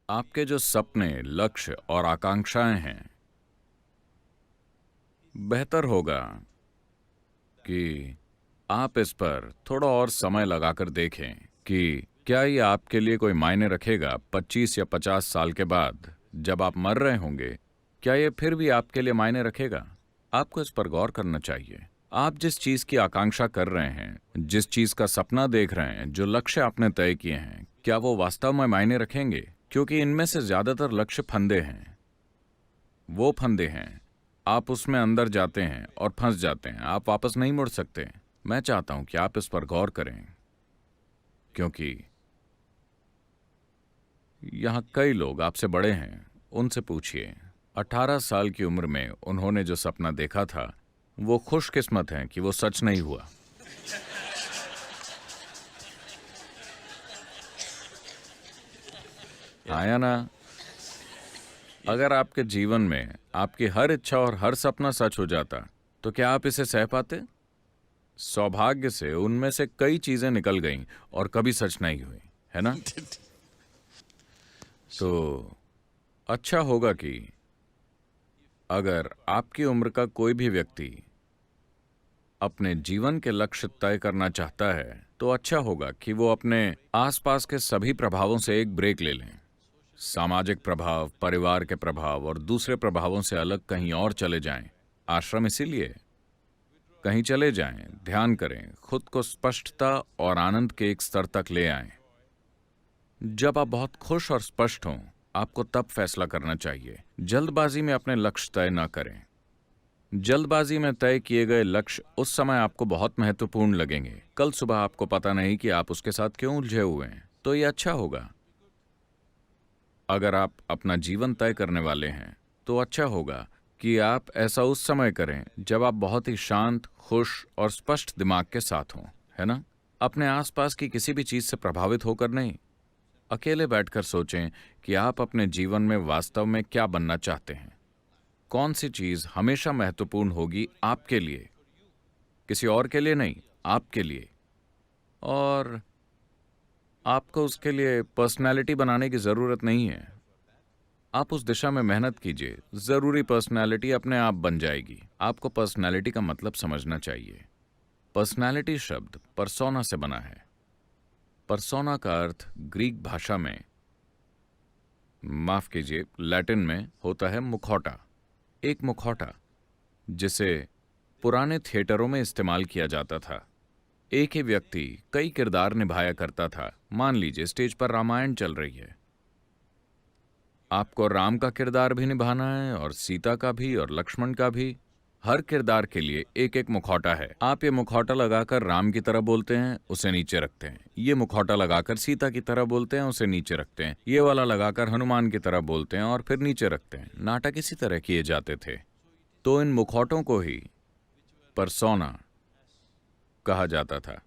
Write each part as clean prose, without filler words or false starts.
आपके जो सपने, लक्ष्य और आकांक्षाएं हैं, बेहतर होगा कि आप इस पर थोड़ा और समय लगाकर देखें कि क्या ये आपके लिए कोई मायने रखेगा 25 या 50 साल के बाद जब आप मर रहे होंगे। क्या ये फिर भी आपके लिए मायने रखेगा? आपको इस पर गौर करना चाहिए। आप जिस चीज की आकांक्षा कर रहे हैं, जिस चीज का सपना देख रहे हैं, जो लक्ष्य आपने तय किए हैं, क्या वो वास्तव में मायने रखेंगे? क्योंकि इनमें से ज्यादातर लक्ष्य फंदे हैं। वो फंदे हैं, आप उसमें अंदर जाते हैं और फंस जाते हैं, आप वापस नहीं मुड़ सकते। मैं चाहता हूं कि आप इस पर गौर करें, क्योंकि यहां कई लोग आपसे बड़े हैं। उनसे पूछिए, 18 साल की उम्र में उन्होंने जो सपना देखा था, वो खुशकिस्मत हैं कि वो सच नहीं हुआ। आया ना? अगर आपके जीवन में आपकी हर इच्छा और हर सपना सच हो जाता, तो क्या आप इसे सह पाते? सौभाग्य से उनमें से कई चीजें निकल गईं और कभी सच नहीं हुई, है ना? तो अच्छा होगा कि अगर आपकी उम्र का कोई भी व्यक्ति अपने जीवन के लक्ष्य तय करना चाहता है, तो अच्छा होगा कि वो अपने आसपास के सभी प्रभावों से एक ब्रेक ले लें। सामाजिक प्रभाव, परिवार के प्रभाव और दूसरे प्रभावों से अलग कहीं और चले जाएं। आश्रम इसीलिए। कहीं चले जाएं, ध्यान करें, खुद को स्पष्टता और आनंद के एक स्तर तक ले आएं। जब आप बहुत खुश और स्पष्ट हों, आपको तब फैसला करना चाहिए। जल्दबाजी में अपने लक्ष्य तय न करें। जल्दबाजी में तय किए गए लक्ष्य उस समय आपको बहुत महत्वपूर्ण लगेंगे। कल सुबह आपको पता नहीं कि आप उसके साथ क्यों उलझे हुए हैं। तो ये अच्छा होगा। अगर आप अपना जीवन तय करने वाले हैं, तो अच्छा होगा कि आप ऐसा उस समय करें जब आप बहुत ही शांत, खुश और स्पष्ट दिमाग के साथ हों, है ना? अपने आसपास की किसी भी चीज से प्रभावित होकर नहीं। अकेले बैठकर सोचें कि आप अपने जीवन में वास्तव में क्या बनना चाहते हैं। कौन सी चीज हमेशा महत्वपूर्ण होगी आपके लिए, किसी और के लिए नहीं, आपके लिए। और आपको उसके लिए पर्सनैलिटी बनाने की जरूरत नहीं है। आप उस दिशा में मेहनत कीजिए, जरूरी पर्सनैलिटी अपने आप बन जाएगी। आपको पर्सनैलिटी का मतलब समझना चाहिए। पर्सनैलिटी शब्द परसोना से बना है। परसोना का अर्थ ग्रीक भाषा में, माफ कीजिए, लैटिन में होता है मुखौटा। एक मुखौटा जिसे पुराने थिएटरों में इस्तेमाल किया जाता था। एक ही व्यक्ति कई किरदार निभाया करता था। मान लीजिए स्टेज पर रामायण चल रही है। आपको राम का किरदार भी निभाना है और सीता का भी और लक्ष्मण का भी। हर किरदार के लिए एक एक मुखौटा है। आप ये मुखौटा लगाकर राम की तरह बोलते हैं, उसे नीचे रखते हैं। ये मुखौटा लगाकर सीता की तरह बोलते हैं, उसे नीचे रखते हैं। ये वाला लगाकर हनुमान की तरह बोलते हैं और फिर नीचे रखते हैं। नाटक इसी तरह किए जाते थे। तो इन मुखौटों को ही परसोना कहा जाता था।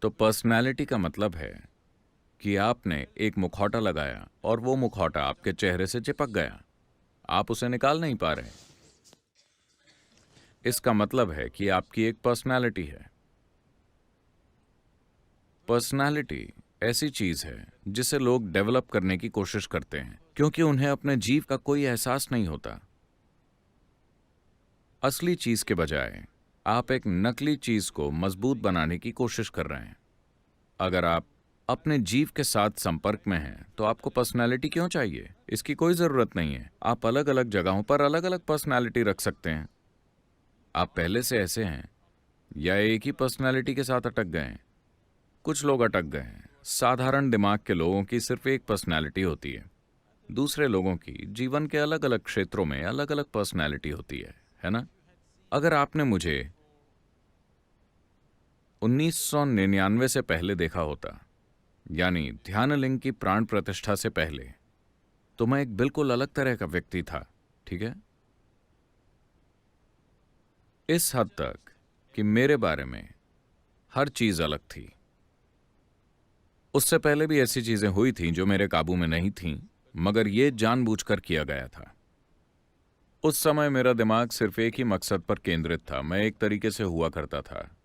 तो पर्सनैलिटी का मतलब है कि आपने एक मुखौटा लगाया और वो मुखौटा आपके चेहरे से चिपक गया। आप उसे निकाल नहीं पा रहे। इसका मतलब है कि आपकी एक पर्सनैलिटी है। पर्सनैलिटी ऐसी चीज है जिसे लोग डेवलप करने की कोशिश करते हैं, क्योंकि उन्हें अपने जीव का कोई एहसास नहीं होता। असली चीज के बजाय आप एक नकली चीज को मजबूत बनाने की कोशिश कर रहे हैं। अगर आप अपने जीव के साथ संपर्क में हैं, तो आपको पर्सनैलिटी क्यों चाहिए? इसकी कोई जरूरत नहीं है। आप अलग अलग जगहों पर अलग अलग पर्सनैलिटी रख सकते हैं। आप पहले से ऐसे हैं या एक ही पर्सनैलिटी के साथ अटक गए हैं? कुछ लोग अटक गए हैं। साधारण दिमाग के लोगों की सिर्फ एक पर्सनैलिटी होती है। दूसरे लोगों की जीवन के अलग अलग क्षेत्रों में अलग अलग पर्सनैलिटी होती है ना? अगर आपने मुझे 1999 से पहले देखा होता, यानी ध्यानलिंग की प्राण प्रतिष्ठा से पहले, तो मैं एक बिल्कुल अलग तरह का व्यक्ति था। ठीक है? इस हद तक कि मेरे बारे में हर चीज अलग थी। उससे पहले भी ऐसी चीजें हुई थीं जो मेरे काबू में नहीं थीं, मगर यह जानबूझकर किया गया था। उस समय मेरा दिमाग सिर्फ एक ही मकसद पर केंद्रित था। मैं एक तरीके से हुआ करता था।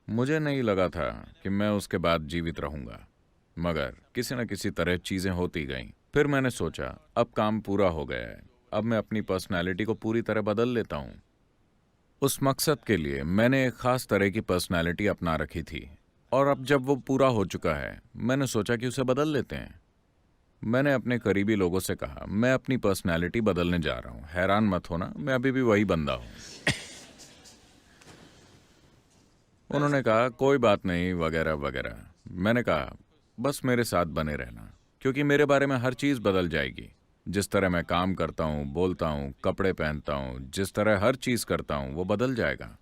मुझे नहीं लगा था कि मैं उसके बाद जीवित रहूंगा। मगर किसी न किसी तरह चीजें होती गईं। फिर मैंने सोचा अब काम पूरा हो गया है, अब मैं अपनी पर्सनैलिटी को पूरी तरह बदल लेता हूं। उस मकसद के लिए मैंने एक खास तरह की पर्सनैलिटी अपना रखी थी, और अब जब वो पूरा हो चुका है मैंने सोचा कि उसे बदल लेते हैं। मैंने अपने करीबी लोगों से कहा मैं अपनी पर्सनैलिटी बदलने जा रहा हूं, हैरान मत होना, मैं अभी भी वही बंदा हूं। उन्होंने कहा कोई बात नहीं वगैरह वगैरह। मैंने कहा बस मेरे साथ बने रहना, क्योंकि मेरे बारे में हर चीज बदल जाएगी। जिस तरह मैं काम करता हूँ, बोलता हूँ, कपड़े पहनता हूँ, जिस तरह हर चीज करता हूँ वो बदल जाएगा।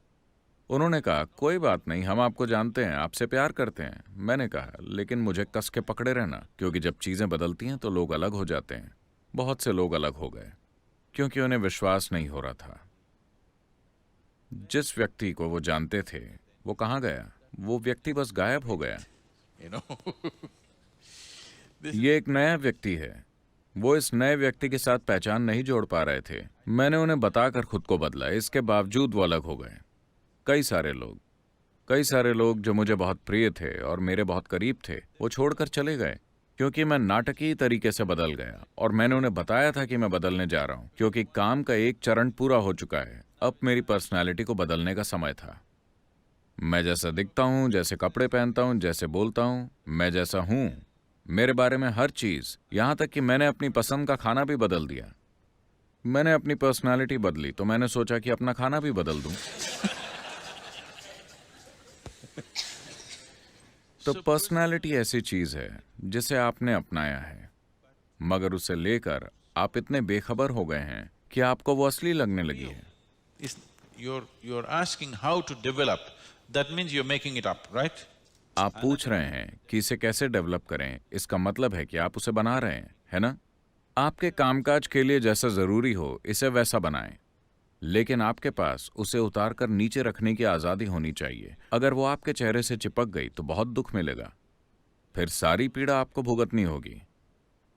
उन्होंने कहा कोई बात नहीं, हम आपको जानते हैं, आपसे प्यार करते हैं। मैंने कहा लेकिन मुझे कस के पकड़े रहना, क्योंकि जब चीजें बदलती हैं तो लोग अलग हो जाते हैं। बहुत से लोग अलग हो गए क्योंकि उन्हें विश्वास नहीं हो रहा था। जिस व्यक्ति को वो जानते थे वो कहाँ गया? वो व्यक्ति बस गायब हो गया। You know, ये एक नया व्यक्ति है। वो इस नए व्यक्ति के साथ पहचान नहीं जोड़ पा रहे थे। मैंने उन्हें बताकर खुद को बदला, इसके बावजूद वो अलग हो गए। कई सारे लोग कई सारे लोग जो मुझे बहुत प्रिय थे और मेरे बहुत करीब थे, वो छोड़कर चले गए क्योंकि मैं नाटकीय तरीके से बदल गया। और मैंने उन्हें बताया था कि मैं बदलने जा रहा हूं, क्योंकि काम का एक चरण पूरा हो चुका है। अब मेरी पर्सनैलिटी को बदलने का समय था। मैं जैसा दिखता हूं, जैसे कपड़े पहनता हूं, जैसे बोलता हूं, मैं जैसा हूं, मेरे बारे में हर चीज, यहां तक कि मैंने अपनी पसंद का खाना भी बदल दिया। मैंने अपनी पर्सनैलिटी बदली तो मैंने सोचा कि अपना खाना भी बदल दूं। तो पर्सनैलिटी ऐसी चीज है जिसे आपने अपनाया है, मगर उसे लेकर आप इतने बेखबर हो गए हैं कि आपको वो असली लगने लगी है। it's, you're asking how to develop, that means you're making it up, right? आप पूछ रहे हैं कि इसे कैसे डेवलप करें, इसका मतलब है कि आप उसे बना रहे हैं, है ना? आपके कामकाज के लिए जैसा जरूरी हो इसे वैसा बनाएं, लेकिन आपके पास उसे उतार कर नीचे रखने की आजादी होनी चाहिए। अगर वो आपके चेहरे से चिपक गई तो बहुत दुख मिलेगा, फिर सारी पीड़ा आपको भुगतनी होगी।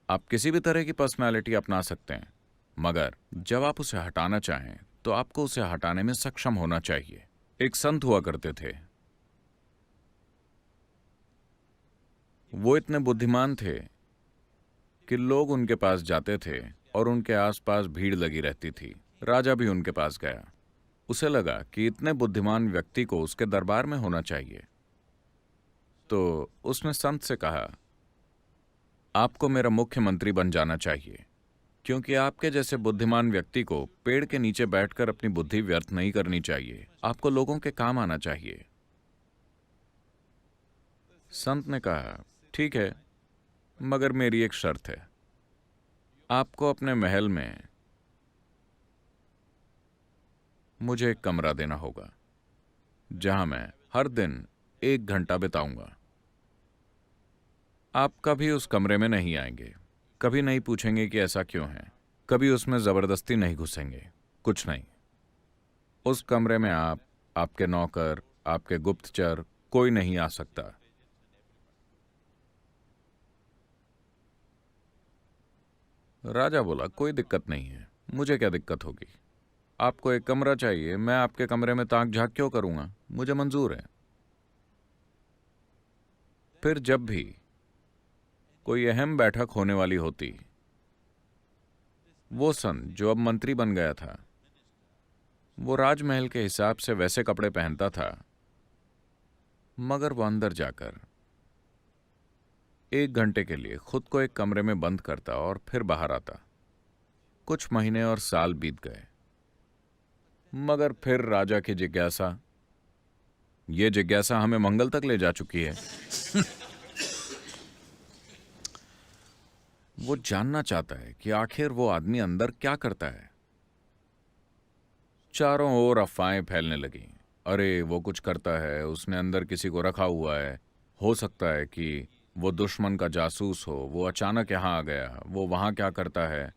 आप किसी भी तरह की पर्सनालिटी अपना सकते हैं, मगर जब आप उसे हटाना चाहें तो आपको उसे हटाने में सक्षम होना चाहिए। एक संत हुआ करते थे, वो इतने बुद्धिमान थे कि लोग उनके पास जाते थे और उनके आसपास भीड़ लगी रहती थी। राजा भी उनके पास गया। उसे लगा कि इतने बुद्धिमान व्यक्ति को उसके दरबार में होना चाहिए। तो उसने संत से कहा आपको मेरा मुख्यमंत्री बन जाना चाहिए, क्योंकि आपके जैसे बुद्धिमान व्यक्ति को पेड़ के नीचे बैठकर अपनी बुद्धि व्यर्थ नहीं करनी चाहिए, आपको लोगों के काम आना चाहिए। संत ने कहा ठीक है, मगर मेरी एक शर्त है। आपको अपने महल में मुझे एक कमरा देना होगा जहां मैं हर दिन 1 घंटा बिताऊंगा। आप कभी उस कमरे में नहीं आएंगे, कभी नहीं पूछेंगे कि ऐसा क्यों है, कभी उसमें जबरदस्ती नहीं घुसेंगे, कुछ नहीं। उस कमरे में आप, आपके नौकर, आपके गुप्तचर, कोई नहीं आ सकता। राजा बोला कोई दिक्कत नहीं है, मुझे क्या दिक्कत होगी। आपको एक कमरा चाहिए, मैं आपके कमरे में ताक झांक क्यों करूंगा, मुझे मंजूर है। फिर जब भी कोई अहम बैठक होने वाली होती, वो संत जो अब मंत्री बन गया था, वो राजमहल के हिसाब से वैसे कपड़े पहनता था, मगर वो अंदर जाकर 1 घंटे के लिए खुद को एक कमरे में बंद करता और फिर बाहर आता। कुछ महीने और साल बीत गए, मगर फिर राजा की जिज्ञासा, ये जिज्ञासा हमें मंगल तक ले जा चुकी है। वो जानना चाहता है कि आखिर वो आदमी अंदर क्या करता है। चारों ओर अफवाहें फैलने लगी, अरे वो कुछ करता है, उसने अंदर किसी को रखा हुआ है, हो सकता है कि वो दुश्मन का जासूस हो, वो अचानक यहां आ गया, वो वहां क्या करता है।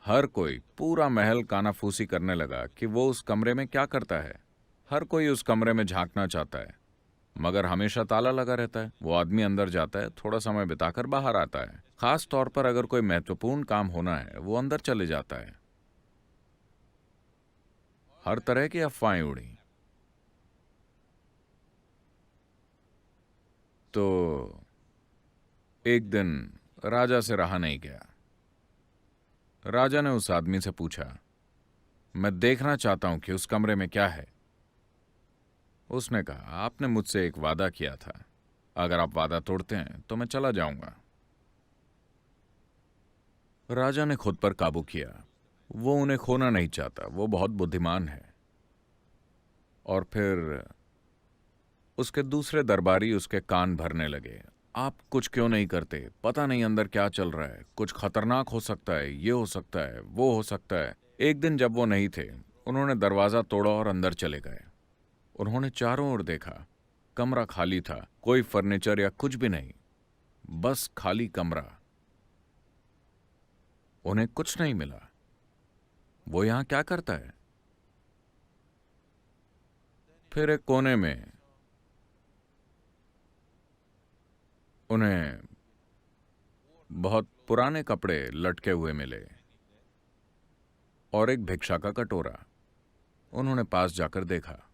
हर कोई, पूरा महल कानाफूसी करने लगा कि वो उस कमरे में क्या करता है। हर कोई उस कमरे में झांकना चाहता है, मगर हमेशा ताला लगा रहता है। वो आदमी अंदर जाता है, थोड़ा समय बिताकर बाहर आता है। खास तौर पर अगर कोई महत्वपूर्ण काम होना है, वो अंदर चले जाता है। हर तरह की अफवाहें उड़ी। तो एक दिन राजा से रहा नहीं गया। राजा ने उस आदमी से पूछा, मैं देखना चाहता हूं कि उस कमरे में क्या है। उसने कहा, आपने मुझसे एक वादा किया था, अगर आप वादा तोड़ते हैं तो मैं चला जाऊंगा। राजा ने खुद पर काबू किया। वो उन्हें खोना नहीं चाहता, वो बहुत बुद्धिमान है। और फिर उसके दूसरे दरबारी उसके कान भरने लगे, आप कुछ क्यों नहीं करते, पता नहीं अंदर क्या चल रहा है, कुछ खतरनाक हो सकता है, ये हो सकता है, वो हो सकता है। एक दिन जब वो नहीं थे, उन्होंने दरवाजा तोड़ा और अंदर चले गए। उन्होंने चारों ओर देखा, कमरा खाली था, कोई फर्नीचर या कुछ भी नहीं, बस खाली कमरा। उन्हें कुछ नहीं मिला। वो यहां क्या करता है? फिर एक कोने में उन्हें बहुत पुराने कपड़े लटके हुए मिले और एक भिक्षा का कटोरा। उन्होंने पास जाकर देखा।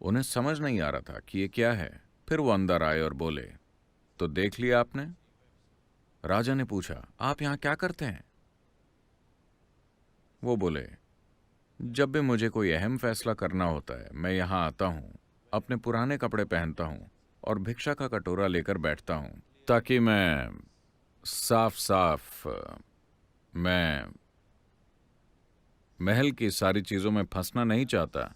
उन्हें समझ नहीं आ रहा था कि ये क्या है। फिर वो अंदर आए और बोले, तो देख लिया आपने? राजा ने पूछा, आप यहां क्या करते हैं? वो बोले, जब भी मुझे कोई अहम फैसला करना होता है, मैं यहां आता हूं, अपने पुराने कपड़े पहनता हूं और भिक्षा का कटोरा लेकर बैठता हूं, ताकि मैं साफ साफ मैं महल की सारी चीजों में फंसना नहीं चाहता।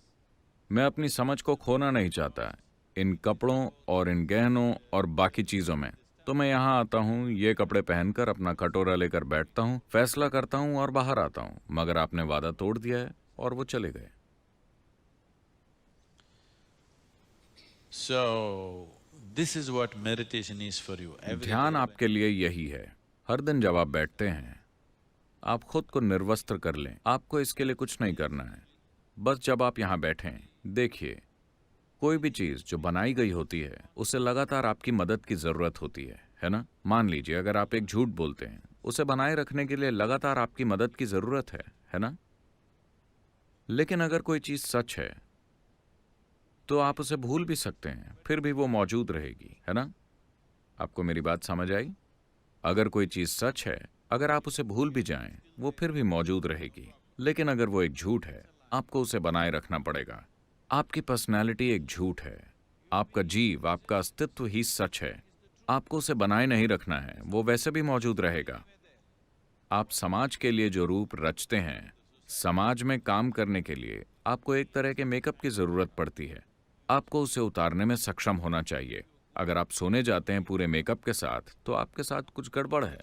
मैं अपनी समझ को खोना नहीं चाहता इन कपड़ों और इन गहनों और बाकी चीजों में। तो मैं यहां आता हूं, ये कपड़े पहनकर अपना कटोरा लेकर बैठता हूं, फैसला करता हूं और बाहर आता हूं। मगर आपने वादा तोड़ दिया है। और वो चले गए। So, this is what meditation is for you. Every ध्यान day. आपके लिए यही है। हर दिन जब आप बैठते हैं, आप खुद को निर्वस्त्र कर लें। आपको इसके लिए कुछ नहीं करना है। बस जब आप यहां बैठें, देखिए, कोई भी चीज जो बनाई गई होती है, उसे लगातार आपकी मदद की जरूरत होती है ना? मान लीजिए, अगर आप एक झूठ बोलते हैं, उसे बनाए रखने के लिए लगातार आपकी मदद की जरूरत है ना? लेकिन अगर कोई चीज सच है, तो आप उसे भूल भी सकते हैं, फिर भी वो मौजूद रहेगी, है ना? आपको मेरी बात समझ आई? अगर कोई चीज सच है, अगर आप उसे भूल भी जाएं, वो फिर भी मौजूद रहेगी। लेकिन अगर वो एक झूठ है, आपको उसे बनाए रखना पड़ेगा। आपकी पर्सनैलिटी एक झूठ है। आपका जीव, आपका अस्तित्व ही सच है। आपको उसे बनाए नहीं रखना है, वो वैसे भी मौजूद रहेगा। आप समाज के लिए जो रूप रचते हैं, समाज में काम करने के लिए आपको एक तरह के मेकअप की जरूरत पड़ती है। आपको उसे उतारने में सक्षम होना चाहिए। अगर आप सोने जाते हैं पूरे मेकअप के साथ, तो आपके साथ कुछ गड़बड़ है।